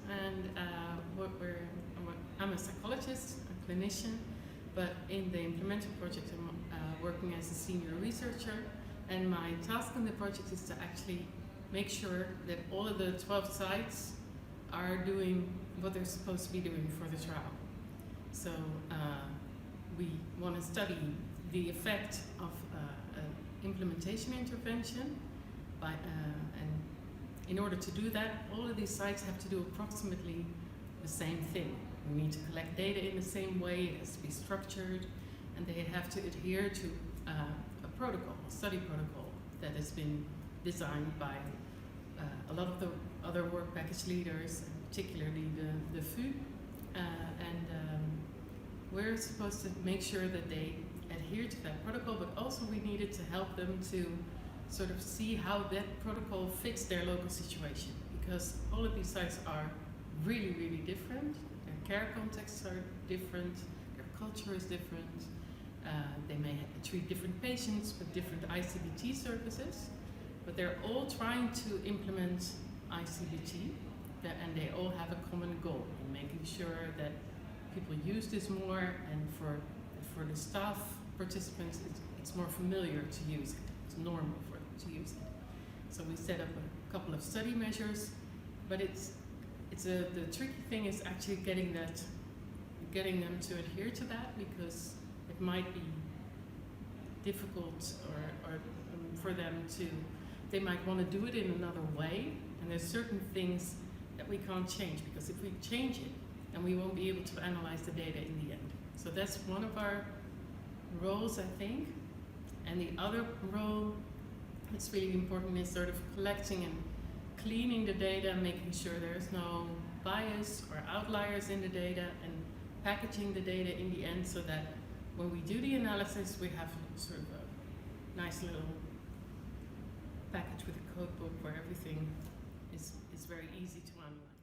and I'm a psychologist, a clinician, but in the ImpleMentAll project I'm working as a senior researcher, and my task in the project is to actually make sure that all of the 12 sites are doing what they're supposed to be doing for the trial. So we want to study the effect of an implementation intervention and in order to do that, all of these sites have to do approximately the same thing. We need to collect data in the same way, it has to be structured, and they have to adhere to a protocol, a study protocol that has been designed by a lot of the other work package leaders, and particularly the FU, and we're supposed to make sure that they adhere to that protocol, but also we needed to help them to sort of see how that protocol fits their local situation, because all of these sites are really, really different. Their care contexts are different, their culture is different, they may treat different patients with different ICBT services, but they're all trying to implement ICBT, and they all have a common goal in making sure that people use this more, and for the staff participants it's more familiar to use it, it's normal for them to use it. So we set up a couple of study measures, but the tricky thing is actually getting them to adhere to that, because it might be difficult or for them to, they might want to do it in another way, and there's certain things that we can't change, because if we change it, then we won't be able to analyze the data in the end. So that's one of our roles, I think. And the other role that's really important is sort of collecting and cleaning the data, making sure there's no bias or outliers in the data, and packaging the data in the end so that when we do the analysis we have sort of a nice little package with a code book where everything is very easy to analyze.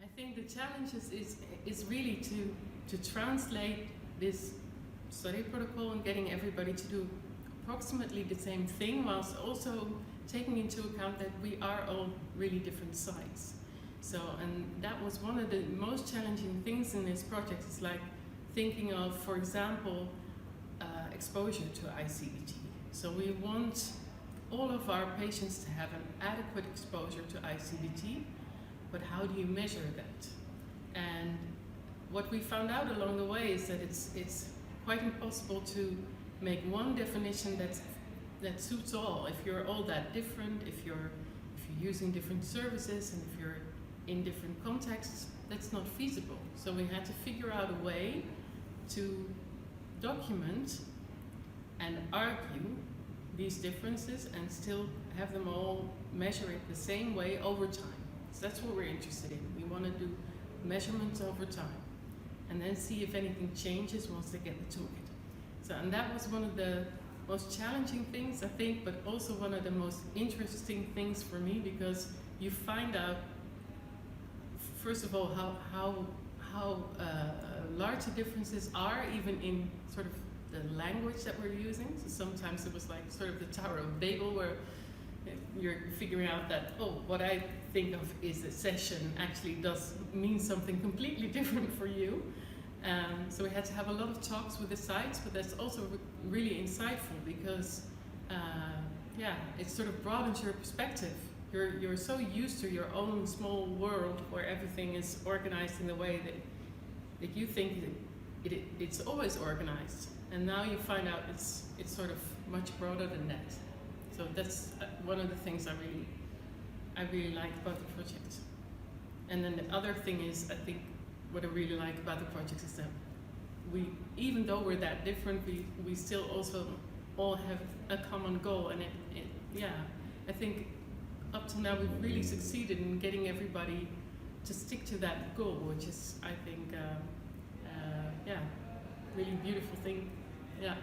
I think the challenge is really to translate this study protocol and getting everybody to do approximately the same thing, whilst also taking into account that we are all really different sites. So, and that was one of the most challenging things in this project, is like thinking of, for example, exposure to ICBT. So we want all of our patients to have an adequate exposure to ICBT, but how do you measure that? And what we found out along the way is that it's quite impossible to make one definition that suits all. If you're all that different, if you're using different services, and if you're in different contexts, that's not feasible. So we had to figure out a way to document and argue these differences and still have them all measure it the same way over time. So that's what we're interested in. We want to do measurements over time and then see if anything changes once they get the toolkit. So, and that was one of the most challenging things, I think, but also one of the most interesting things for me, because you find out, first of all, how large the differences are, even in sort of the language that we're using. So sometimes it was like sort of the Tower of Babel, where you're figuring out that, oh, what I think of is a session actually does mean something completely different for you. So we had to have a lot of talks with the sites, but that's also really insightful, because it sort of broadens your perspective. You're so used to your own small world where everything is organized in the way that you think it's always organized, and now you find out it's sort of much broader than that. So that's one of the things I really like about the project. And then the other thing is, I think what I really like about the project is that even though we're that different, we still also all have a common goal, and I think up to now we've really succeeded in getting everybody to stick to that goal, which is, I think, really beautiful thing. Yeah.